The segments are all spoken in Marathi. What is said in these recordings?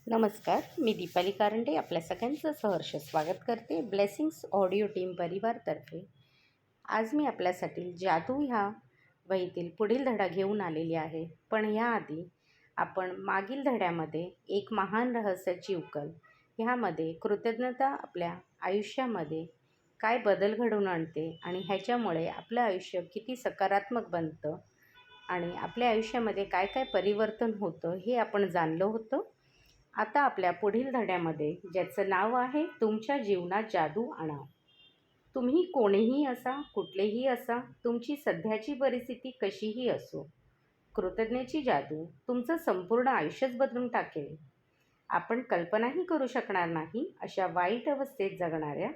नमस्कार, मी दीपाली कारंडे आपल्या सगळ्यांचं सहर्ष स्वागत करते ब्लेसिंग्स ऑडिओ टीम परिवारतर्फे. आज मी आपल्यासाठी जादू ह्या वहीतील पुढील धडा घेऊन आलेली आहे. पण याआधी आपण मागील धड्यामध्ये एक महान रहस्याची उकल ह्यामध्ये कृतज्ञता आपल्या आयुष्यामध्ये काय बदल घडवून आणते आणि ह्याच्यामुळे आपलं आयुष्य किती सकारात्मक बनतं आणि आपल्या आयुष्यामध्ये काय काय परिवर्तन होतं हे आपण जाणलं होतं. आता आपल्या पुढील धड्यामध्ये ज्याचं नाव आहे तुमच्या जीवनात जादू आणा. तुम्ही कोणीही असा, कुठलेही असा, तुमची सध्याची परिस्थिती कशीही असो, कृतज्ञतेची जादू तुमचं संपूर्ण आयुष्यच बदलून टाकेल. आपण कल्पनाही करू शकणार नाही अशा वाईट अवस्थेत जगणाऱ्या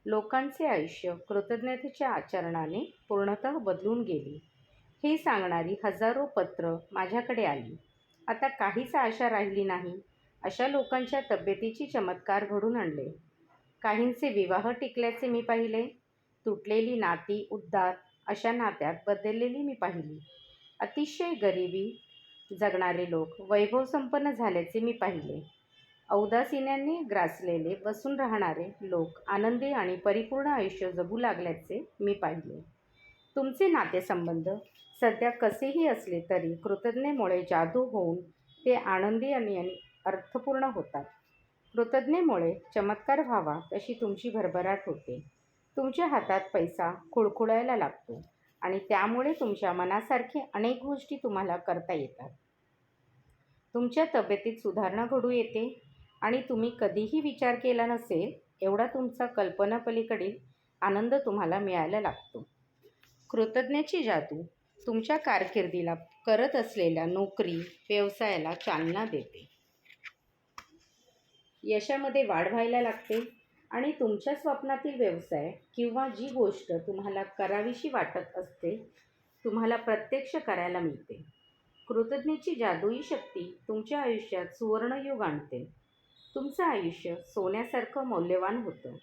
लोकांचे आयुष्य कृतज्ञतेच्या आचरणाने पूर्णतः बदलून गेली हे सांगणारी हजारो पत्र माझ्याकडे आली. आता काहीच आशा राहिली नाही अशा लोकांच्या तब्येतीची चमत्कार घडून आणले. काहींचे विवाह टिकल्याचे मी पाहिले. तुटलेली नाती उद्धार अशा नात्यात बदललेली मी पाहिली. अतिशय गरिबी जगणारे लोक वैभवसंपन्न झाल्याचे मी पाहिले. औदासिन्याने ग्रासलेले बसून राहणारे लोक आनंदी आणि परिपूर्ण आयुष्य जगू लागल्याचे मी पाहिले. तुमचे नातेसंबंध सध्या कसेही असले तरी कृतज्ञतेमुळे जादू होऊन ते आनंदी आणि अर्थपूर्ण होतात. कृतज्ञतेमुळे चमत्कार व्हावा तशी तुमची भरभराट होते. तुमच्या हातात पैसा खुळखुळायला लागतो आणि त्यामुळे तुमच्या मनासारखे अनेक गोष्टी तुम्हाला करता येतात. तुमच्या तब्येतीत सुधारणा घडू येते आणि तुम्ही कधीही विचार केला नसेल एवढा तुमचा कल्पनापलीकडील आनंद तुम्हाला मिळायला लागतो. कृतज्ञतेची जादू तुमच्या कारकिर्दीला करत असलेल्या नोकरी, व्यवसायाला चालना देते. यशामध्ये वाढ व्हायला लागते आणि तुमच्या स्वप्नातील व्यवसाय किंवा जी गोष्ट तुम्हाला करावीशी वाटत असते तुम्हाला प्रत्यक्ष करायला मिळते. कृतज्ञतेची जादुई शक्ती तुमच्या आयुष्यात सुवर्णयुग आणते. तुमचं आयुष्य सोन्यासारखं मौल्यवान होतं.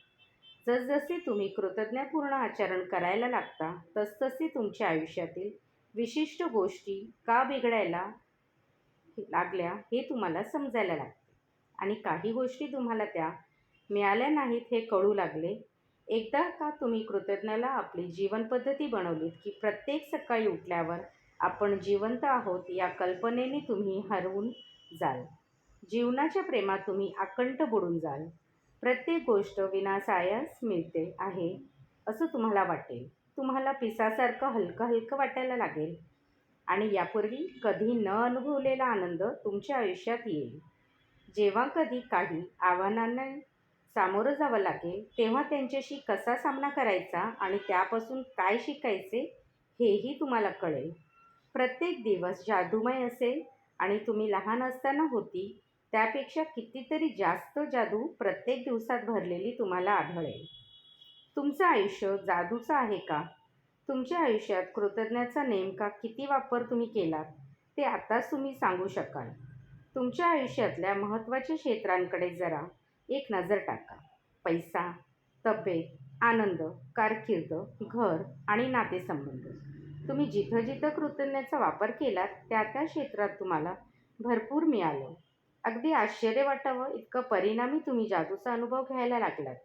जसजसे तुम्ही कृतज्ञतापूर्ण आचरण करायला लागता तसतसे तुमच्या आयुष्यातील विशिष्ट गोष्टी का बिघडायला लागल्या हे तुम्हाला समजायला लागते आणि काही गोष्टी तुम्हाला त्या मिळाल्या नाहीत हे कळू लागले. एकदा का तुम्ही कृतज्ञतेला आपली जीवनपद्धती बनवलीत की प्रत्येक सकाळी उठल्यावर आपण जिवंत आहोत या कल्पनेने तुम्ही हरवून जाल. जीवनाच्या प्रेमात तुम्ही अखंड बुडून जाल. प्रत्येक गोष्ट विनासायास मिळते आहे असं तुम्हाला वाटेल. तुम्हाला पिसासारखं हलकं हलकं वाटायला लागेल आणि यापूर्वी कधी न अनुभवलेला आनंद तुमच्या आयुष्यात येईल. जेव्हा कधी काही आव्हानांना सामोरं जावं लागेल तेव्हा त्यांच्याशी कसा सामना करायचा आणि त्यापासून काय शिकायचे हेही तुम्हाला कळेल. प्रत्येक दिवस जादूमय असेल आणि तुम्ही लहान असताना होती त्यापेक्षा कितीतरी जास्त जादू प्रत्येक दिवसात भरलेली तुम्हाला आढळेल. तुमचं आयुष्य जादूचं आहे का? तुमच्या आयुष्यात कृतज्ञतेचा नेमका किती वापर तुम्ही केलात ते आताच तुम्ही सांगू शकाल. तुमच्या आयुष्यातल्या महत्त्वाच्या क्षेत्रांकडे जरा एक नजर टाका. पैसा, तब्येत, आनंद, कारकीर्द, घर आणि नातेसंबंध. तुम्ही जिथं जिथं कृतज्ञतेचा वापर केलात त्या त्या क्षेत्रात तुम्हाला भरपूर मिळालं. अगदी आश्चर्य वाटावं इतकं परिणामी तुम्ही जादूचा अनुभव घ्यायला लागलात.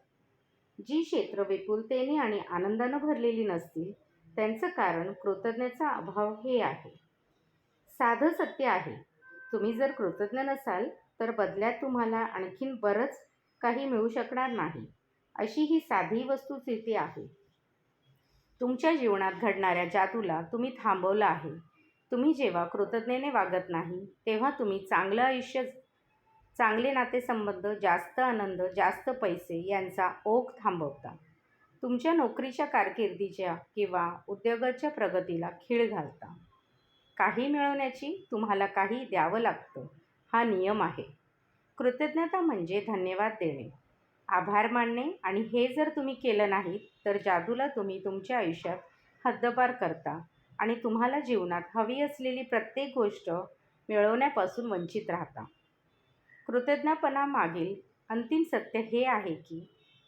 जी क्षेत्र विपुलतेने आणि आनंदानं भरलेली नसतील त्यांचं कारण कृतज्ञतेचा अभाव हे आहे. साधं सत्य आहे. तुम्ही जर कृतज्ञ नसाल तर बदल्यात तुम्हाला आणखीन बरंच काही मिळू शकणार नाही. अशी ही साधी वस्तुस्थिती आहे. तुमच्या जीवनात घडणाऱ्या जादूला तुम्ही थांबवलं आहे. तुम्ही जेव्हा कृतज्ञतेने वागत नाही तेव्हा तुम्ही चांगलं आयुष्य, चांगले नातेसंबंध, जास्त आनंद, जास्त पैसे यांचा ओघ थांबवता. तुमच्या नोकरीच्या कारकिर्दीच्या किंवा उद्योगाच्या प्रगतीला खीळ घालता. काही मिळवण्याची तुम्हाला काही द्यावं लागतं हा नियम आहे. कृतज्ञता म्हणजे धन्यवाद देणे, आभार मानणे आणि हे जर तुम्ही केलं नाहीत तर जादूला तुम्ही तुमच्या आयुष्यात हद्दपार करता आणि तुम्हाला जीवनात हवी असलेली प्रत्येक गोष्ट मिळवण्यापासून वंचित राहता. कृतज्ञपणा मागील अंतिम सत्य हे आहे की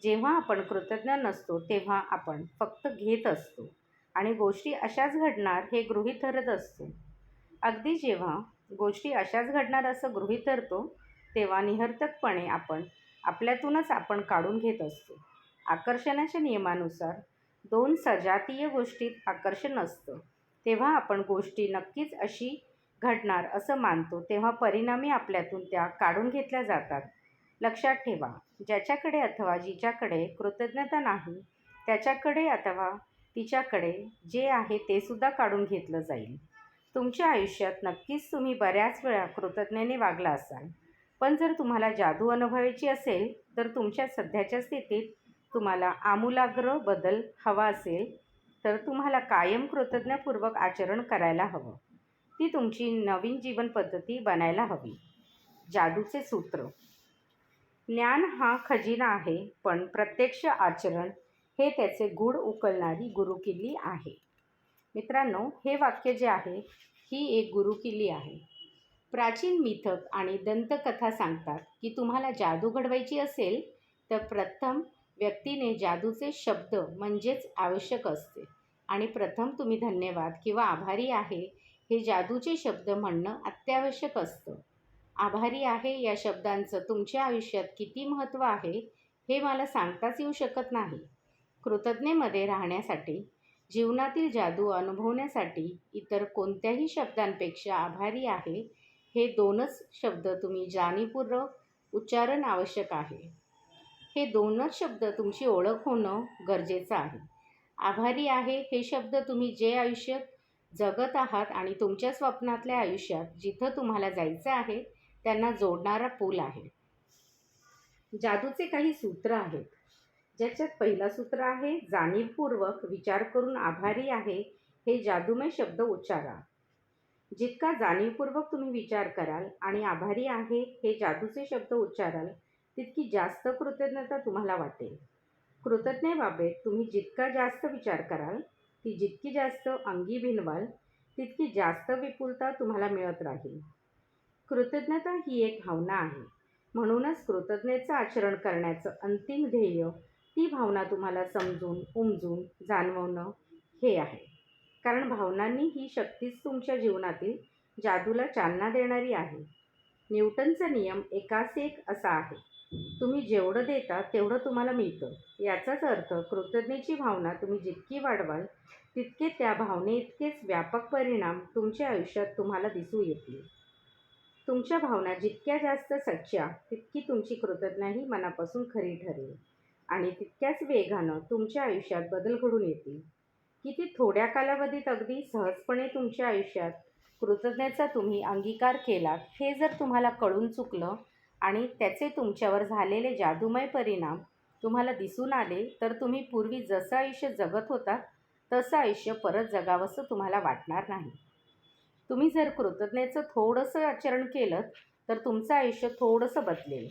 जेव्हा आपण कृतज्ञ नसतो तेव्हा आपण फक्त घेत असतो आणि गोष्टी अशाच घडणार हे गृहीत धरत असतो. अगदी जेव्हा गोष्टी अशाच घडणार असं गृहीत धरतो तेव्हा निहरतकपणे आपल्यातूनच आपण काढून घेत असतो. आकर्षणाच्या नियमानुसार दोन सजातीय गोष्टीत आकर्षण असतं. तेव्हा आपण गोष्टी नक्कीच अशी घडणार असं मानतो, तेव्हा परिणामी आपल्यातून त्या काढून घेतल्या जातात. लक्षात ठेवा, ज्याच्याकडे अथवा जिच्याकडे कृतज्ञता नाही त्याच्याकडे अथवा तिच्याकडे जे आहे ते सुद्धा काढून घेतलं जाईल. तुमच्या आयुष्यात नक्कीच तुम्ही बऱ्याच वेळा कृतज्ञतेने वागला असाल, पण जर तुम्हाला जादू अनुभवायची असेल तर तुमच्या सध्याच्या स्थितीत तुम्हाला आमूलाग्र बदल हवा असेल तर तुम्हाला कायम कृतज्ञतापूर्वक आचरण करायला हवं. ती तुमची नवीन जीवन पद्धती बनायला हवी. जादूचे सूत्र. ज्ञान हा खजिना आहे, पण प्रत्यक्ष आचरण हे त्याचे गूढ उकलणारी गुरुकिल्ली आहे. मित्रांनो, हे वाक्य जे आहे ही एक गुरुकिल्ली आहे. प्राचीन मिथक आणि दंतकथा सांगतात की तुम्हाला जादू घडवायची असेल तर प्रथम व्यक्तीने जादूचे शब्द म्हणजेच आवश्यक असते आणि प्रथम तुम्ही धन्यवाद किंवा आभारी आहे हे जादूचे शब्द म्हणणं अत्यावश्यक असतं. आभारी आहे या शब्दांचं तुमच्या आयुष्यात किती महत्त्व आहे हे मला सांगताच येऊ शकत नाही. कृतज्ञतेमध्ये राहण्यासाठी, जीवनातील जादू अनुभवण्यासाठी इतर कोणत्याही शब्दांपेक्षा आभारी आहे हे दोनच शब्द तुम्ही जाणीवपूर्वक उच्चारण आवश्यक आहे. हे दोनच शब्द तुमची ओळख होणं गरजेचं आहे. आभारी आहे हे शब्द तुम्ही जे आयुष्य जगत आहात आणि तुमच्या स्वप्नातल्या आयुष्यात जिथं तुम्हाला जायचं आहे त्यांना जोडणारा पूल आहे. जादूचे काही सूत्र आहेत, ज्याच्यात पहिलं सूत्र आहे जाणीवपूर्वक विचार करून आभारी आहे हे जादूमय शब्द उच्चारा. जितका जाणीवपूर्वक तुम्ही विचार कराल आणि आभारी आहे हे जादूचे शब्द उच्चाराल तितकी जास्त कृतज्ञता तुम्हाला वाटेल. कृतज्ञतेबाबत तुम्ही जितका जास्त विचार कराल, ती जितकी जास्त अंगी भिनवाल तितकी जास्त विपुलता तुम्हाला मिळत राहील. कृतज्ञता ही एक भावना आहे, म्हणूनच कृतज्ञतेचं आचरण करण्याचं अंतिम ध्येय ती भावना तुम्हाला समजून उमजून जाणवणं हे आहे. कारण भावनांनी ही शक्तीच तुमच्या जीवनातील जादूला चालना देणारी आहे. न्यूटनचा नियम एकास एक असा आहे, तुम्ही जेवढं देता तेवढं तुम्हाला मिळतं. याचाच अर्थ कृतज्ञतेची भावना तुम्ही जितकी वाढवाल तितके त्या भावनेइतकेच व्यापक परिणाम तुमच्या आयुष्यात तुम्हाला दिसू येतील. तुमच्या भावना जितक्या जास्त सच्च्या तितकी तुमची कृतज्ञताही मनापासून खरी ठरेल आणि तितक्याच वेगानं तुमच्या आयुष्यात बदल घडून येतील. किती थोड्या कालावधीत अगदी सहजपणे तुमच्या आयुष्यात कृतज्ञतेचा तुम्ही अंगीकार केलात हे जर तुम्हाला कळून चुकलं आणि त्याचे तुमच्यावर झालेले जादूमय परिणाम तुम्हाला दिसून आले तर तुम्ही पूर्वी जसं आयुष्य जगत होता तसं आयुष्य परत जगावंसं तुम्हाला वाटणार नाही. तुम्ही जर कृतज्ञतेचं थोडंसं आचरण केलं तर तुमचं आयुष्य थोडंसं बदलेल.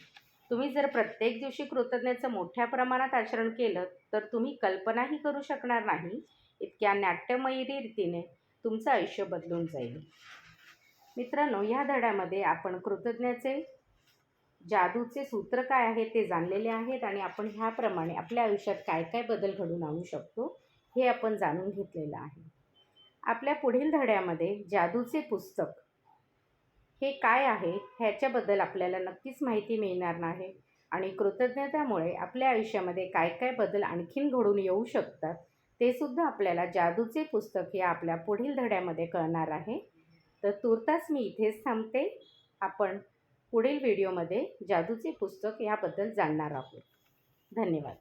तुम्ही जर प्रत्येक दिवशी कृतज्ञतेचं मोठ्या प्रमाणात आचरण केलं तर तुम्ही कल्पनाही करू शकणार नाही इतक्या नाट्यमयी रीतीने तुमचं आयुष्य बदलून जाईल. मित्रांनो, या धड्यामध्ये आपण कृतज्ञतेचे जादूचे सूत्र काय आहे ते जाणलेले आहेत आणि आपण ह्याप्रमाणे आपल्या आयुष्यात काय काय बदल घडवून आणू शकतो हे आपण जाणून घेतलेलं आहे. आपल्या पुढील धड्यामध्ये जादूचे पुस्तक हे काय आहे ह्याच्याबद्दल आपल्याला नक्कीच माहिती मिळणार नाही आणि कृतज्ञतामुळे आपल्या आयुष्यामध्ये काय काय बदल आणखीन घडून येऊ शकतात ते सुद्धा आपल्याला जादूचे पुस्तक या आपल्या पुढील धड्यामध्ये कळणार आहे. तर तूर्तास मी इथेच थांबते. आपण पुढील व्हिडिओमध्ये जादूचे पुस्तक याबद्दल जाणणार आहोत. धन्यवाद.